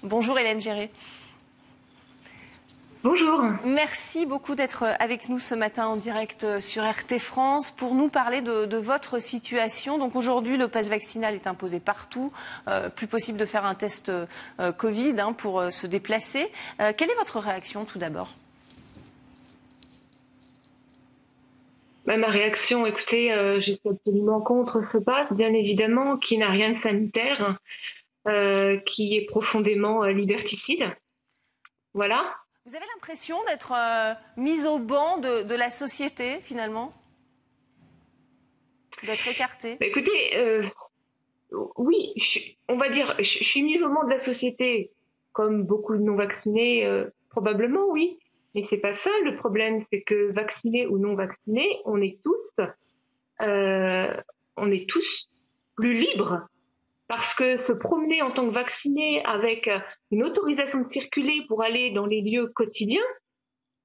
Bonjour Hélène Géré. Bonjour. Merci beaucoup d'être avec nous ce matin en direct sur RT France pour nous parler de votre situation. Donc aujourd'hui, le pass vaccinal est imposé partout. Plus possible de faire un test Covid pour se déplacer. Quelle est votre réaction tout d'abord ? Ma réaction, écoutez, je suis absolument contre ce pass, bien évidemment, qui n'a rien de sanitaire, qui est profondément liberticide. Voilà. Vous avez l'impression d'être mise au banc de la société, finalement ? D'être écartée ? Écoutez, oui, on va dire, je suis mise au banc de la société, comme beaucoup de non-vaccinés, probablement, oui. Mais c'est pas ça le problème, c'est que vaccinés ou non vaccinés, on est tous plus libres. Parce que se promener en tant que vacciné avec une autorisation de circuler pour aller dans les lieux quotidiens,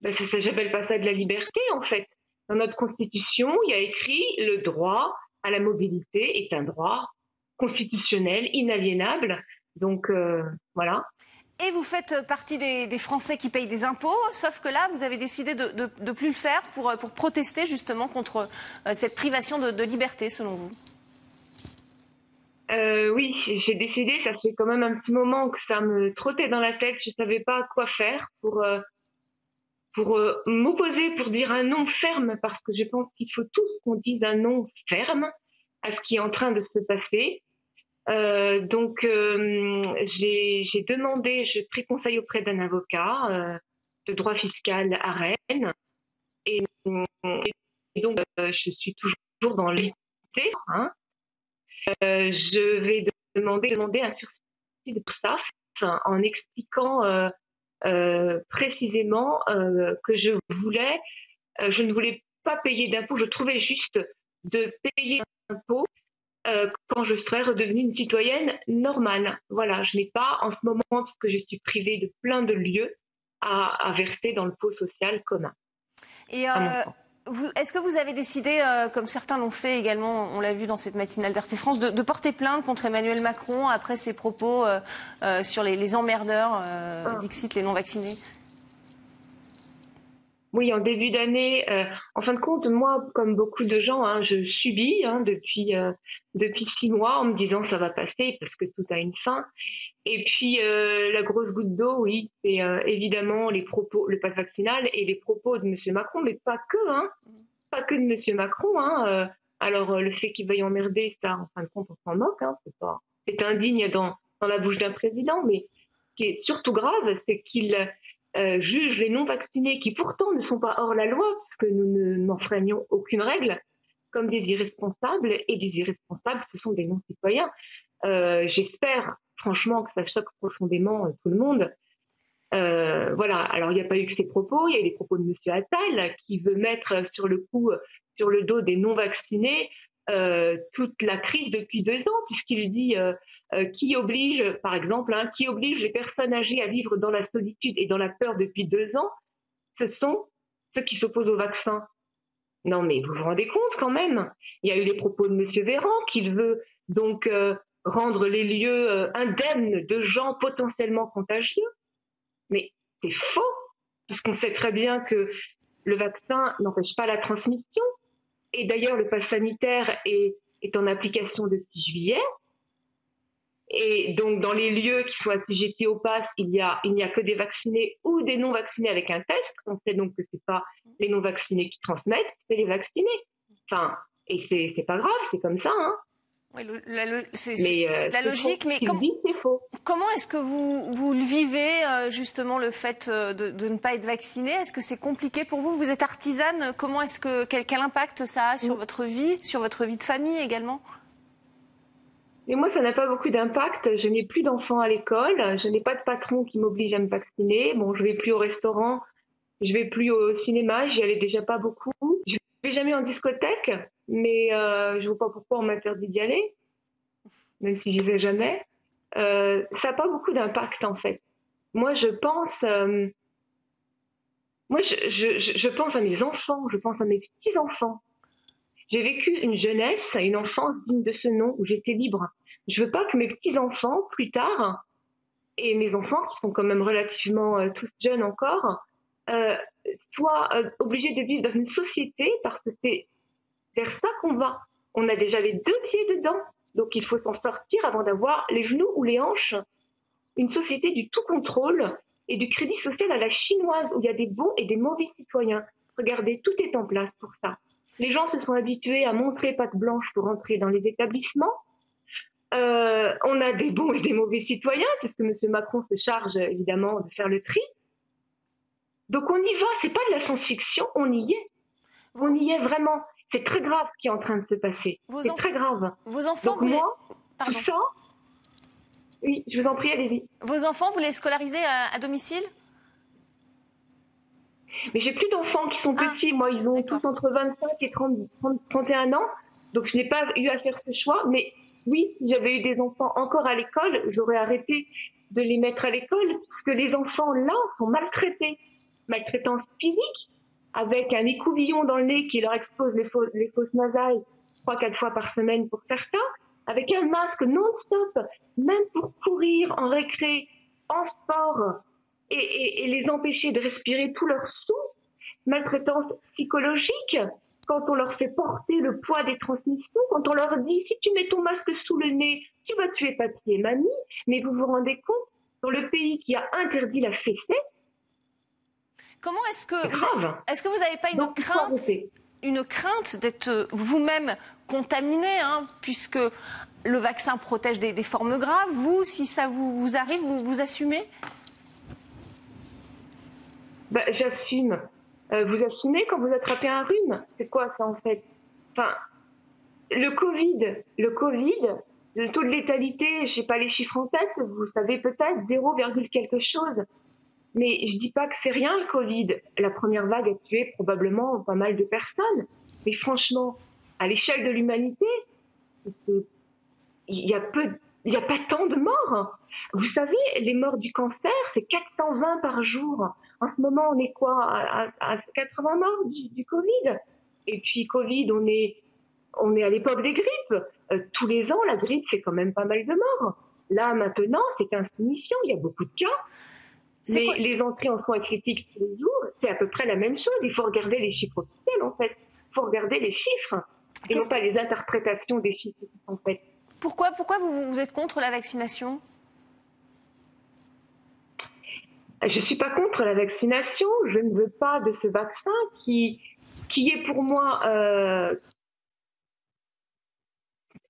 ben ça j'appelle pas ça de la liberté en fait. Dans notre constitution, il y a écrit le droit à la mobilité est un droit constitutionnel, inaliénable. Donc voilà. Et vous faites partie des Français qui payent des impôts, sauf que là, vous avez décidé de ne plus le faire pour protester justement contre cette privation de liberté, selon vous. Oui, j'ai décidé, ça fait quand même un petit moment que ça me trottait dans la tête, je savais pas quoi faire pour m'opposer, pour dire un non ferme, parce que je pense qu'il faut tous qu'on dise un non ferme à ce qui est en train de se passer. Donc j'ai demandé, j'ai pris conseil auprès d'un avocat de droit fiscal à Rennes, et donc je suis toujours dans l'unité, hein. Je vais demander un sursis de PSAF en expliquant précisément que je ne voulais pas payer d'impôts. Je trouvais juste de payer d'impôts quand je serais redevenue une citoyenne normale. Voilà, je n'ai pas en ce moment, parce que je suis privée de plein de lieux, à verser dans le pot social commun. Et est-ce que vous avez décidé, comme certains l'ont fait également, on l'a vu dans cette matinale d'RT France, de porter plainte contre Emmanuel Macron après ses propos sur les emmerdeurs, dixit les non-vaccinés ? Oui, en début d'année, en fin de compte, moi, comme beaucoup de gens, je subis depuis 6 mois en me disant ça va passer parce que tout a une fin. Et puis la grosse goutte d'eau, oui, c'est évidemment les propos, le pass vaccinal et les propos de M. Macron, mais pas que de M. Macron. Alors le fait qu'il veuille emmerder, ça, en fin de compte, on s'en moque. C'est indigne dans la bouche d'un président, mais ce qui est surtout grave, c'est qu'il juge les non-vaccinés, qui pourtant ne sont pas hors la loi, puisque nous n'enfreignons aucune règle, comme des irresponsables, et des irresponsables, ce sont des non-citoyens. J'espère franchement que ça choque profondément tout le monde. Voilà, alors il n'y a pas eu que ces propos, il y a eu les propos de M. Attal qui veut mettre sur le dos des non-vaccinés toute la crise depuis 2 ans, puisqu'il dit qui oblige, par exemple, qui oblige les personnes âgées à vivre dans la solitude et dans la peur depuis 2 ans, ce sont ceux qui s'opposent au vaccin. Non mais vous vous rendez compte quand même. Il y a eu les propos de M. Véran qu'il veut donc rendre les lieux indemnes de gens potentiellement contagieux. Mais c'est faux, puisqu'on sait très bien que le vaccin n'empêche pas la transmission. Et d'ailleurs, le pass sanitaire est en application depuis juillet. Et donc, dans les lieux qui sont assujettis au pass, il n'y a que des vaccinés ou des non-vaccinés avec un test. On sait donc que ce n'est pas les non-vaccinés qui transmettent, c'est les vaccinés. Enfin, et c'est pas grave, c'est comme ça, Oui, c'est la logique, mais c'est faux. Comment est-ce que vous le vivez, justement, le fait de ne pas être vacciné ? Est-ce que c'est compliqué pour vous ? Vous êtes artisane, quel impact ça a sur votre vie de famille également ? Mais moi, ça n'a pas beaucoup d'impact. Je n'ai plus d'enfants à l'école, je n'ai pas de patron qui m'oblige à me vacciner. Bon, je vais plus au restaurant, je vais plus au cinéma, j'y allais déjà pas beaucoup. Je vais jamais en discothèque, mais je vois pas pourquoi on m'interdit d'y aller, même si j'y vais jamais. Ça n'a pas beaucoup d'impact en fait. Moi, je pense à mes enfants, je pense à mes petits-enfants. J'ai vécu une jeunesse, une enfance digne de ce nom, où j'étais libre. Je veux pas que mes petits-enfants, plus tard, et mes enfants, qui sont quand même relativement tous jeunes encore, soient obligés de vivre dans une société parce que c'est vers ça qu'on va. On a déjà les deux pieds dedans, donc il faut s'en sortir avant d'avoir les genoux ou les hanches. Une société du tout contrôle et du crédit social à la chinoise, où il y a des bons et des mauvais citoyens. Regardez, tout est en place pour ça. Les gens se sont habitués à montrer patte blanche pour entrer dans les établissements. On a des bons et des mauvais citoyens, puisque M. Macron se charge évidemment de faire le tri. Donc on y va, c'est pas de la science-fiction, on y est. On y est vraiment. C'est très grave ce qui est en train de se passer. C'est très grave. Vos enfants, donc moi, tout ça... Oui, je vous en prie, allez-y. Vos enfants, vous les scolarisez à domicile? Mais j'ai plus d'enfants qui sont petits. Moi, ils ont tous entre 25 et 31 ans. Donc, je n'ai pas eu à faire ce choix. Mais oui, si j'avais eu des enfants encore à l'école, j'aurais arrêté de les mettre à l'école parce que les enfants, là, sont maltraités. Maltraitance physique, avec un écouvillon dans le nez qui leur expose les fosses nasales 3-4 fois par semaine pour certains, avec un masque non-stop, même pour courir en récré, en sport, et les empêcher de respirer tout leur souffle. Maltraitance psychologique, quand on leur fait porter le poids des transmissions, quand on leur dit « si tu mets ton masque sous le nez, tu vas tuer papy et mamie », mais vous vous rendez compte, dans le pays qui a interdit la fessée, comment est-ce que vous n'avez pas une crainte d'être vous-même contaminé, puisque le vaccin protège des formes graves. Vous, si ça vous arrive, vous assumez? J'assume. Vous assumez quand vous attrapez un rhume? C'est quoi ça en fait? Enfin, le Covid, le taux de létalité, je sais pas les chiffres en tête, vous savez peut-être 0, quelque chose. Mais je dis pas que c'est rien le Covid. La première vague a tué probablement pas mal de personnes. Mais franchement, à l'échelle de l'humanité, il y a pas tant de morts. Vous savez, les morts du cancer, c'est 420 par jour. En ce moment, on est quoi à 80 morts du Covid. Et puis Covid, on est à l'époque des grippes. Tous les ans, la grippe, c'est quand même pas mal de morts. Là, maintenant, c'est insignifiant. Il y a beaucoup de cas. Mais les entrées en soins critiques tous les jours, c'est à peu près la même chose. Il faut regarder les chiffres officiels, en fait. Il faut regarder les chiffres, et non pas les interprétations des chiffres qui sont faites. Pourquoi vous êtes contre la vaccination? Je ne suis pas contre la vaccination. Je ne veux pas de ce vaccin qui est pour moi...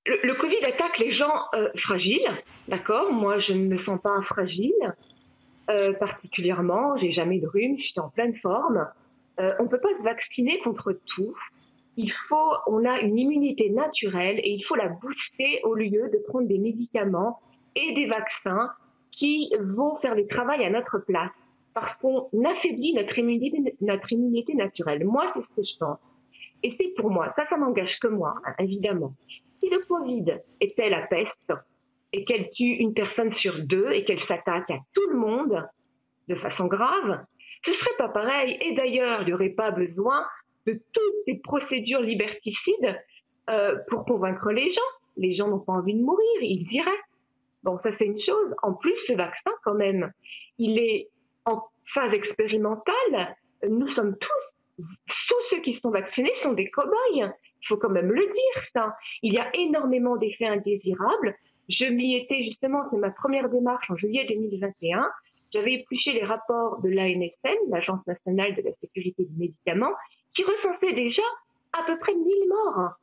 Le Covid attaque les gens fragiles, d'accord? Moi, je ne me sens pas fragile. Particulièrement, j'ai jamais de rhume, je suis en pleine forme. On ne peut pas se vacciner contre tout. On a une immunité naturelle et il faut la booster au lieu de prendre des médicaments et des vaccins qui vont faire le travail à notre place. Parce qu'on affaiblit notre immunité naturelle. Moi, c'est ce que je pense. Et c'est pour moi, ça n'engage que moi, évidemment. Si le Covid était la peste, et qu'elle tue une personne sur 2 et qu'elle s'attaque à tout le monde de façon grave, ce serait pas pareil. Et d'ailleurs, il n'y aurait pas besoin de toutes ces procédures liberticides pour convaincre les gens. Les gens n'ont pas envie de mourir, ils iraient. Bon, ça c'est une chose. En plus, ce vaccin, quand même, il est en phase expérimentale. Nous sommes tous ceux qui sont vaccinés sont des cobayes. Il faut quand même le dire, ça. Il y a énormément d'effets indésirables. Je m'y étais justement, c'est ma première démarche en juillet 2021. J'avais épluché les rapports de l'ANSM, l'Agence nationale de la sécurité du médicament, qui recensait déjà à peu près 1000 morts.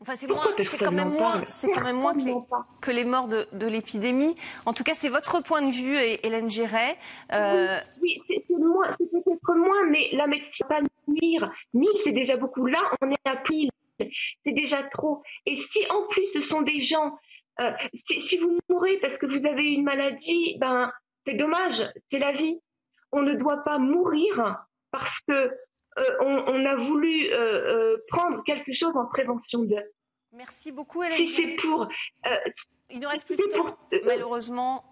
Enfin, c'est quand même moins que les morts de l'épidémie. En tout cas, c'est votre point de vue, Hélène Géret. Oui, c'est peut-être moins, mais la médecine ne va pas nuire. 1000, c'est déjà beaucoup. Là, on est à 1000. C'est déjà trop. Et si en plus ce sont des gens, si vous mourrez parce que vous avez une maladie, ben c'est dommage, c'est la vie. On ne doit pas mourir parce que on a voulu prendre quelque chose en prévention de. Merci beaucoup, Hélène. Si c'est pour. Il nous reste plus de temps, malheureusement.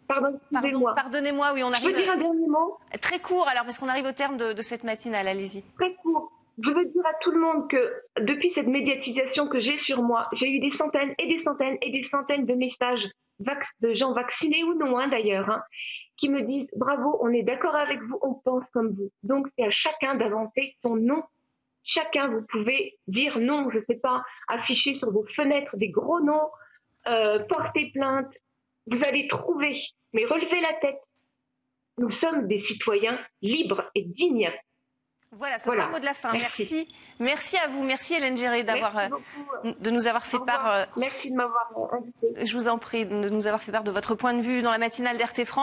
Pardonnez-moi, oui, on arrive. Je veux dire un dernier mot. Très court, alors, parce qu'on arrive au terme de cette matinale, allez-y. Très court. Je veux dire à tout le monde que depuis cette médiatisation que j'ai sur moi, j'ai eu des centaines et des centaines et des centaines de messages de gens vaccinés ou non, hein, d'ailleurs, hein, qui me disent bravo, on est d'accord avec vous, on pense comme vous. Donc c'est à chacun d'inventer son non. Chacun, vous pouvez dire non, je ne sais pas, afficher sur vos fenêtres des gros noms, porter plainte. Vous allez trouver, mais relevez la tête. Nous sommes des citoyens libres et dignes. Voilà, ce sera le mot de la fin. Merci. Merci à vous. Merci Hélène Géré de nous avoir fait part. Merci de m'avoir invité. Je vous en prie de nous avoir fait part de votre point de vue dans la matinale d'RT France.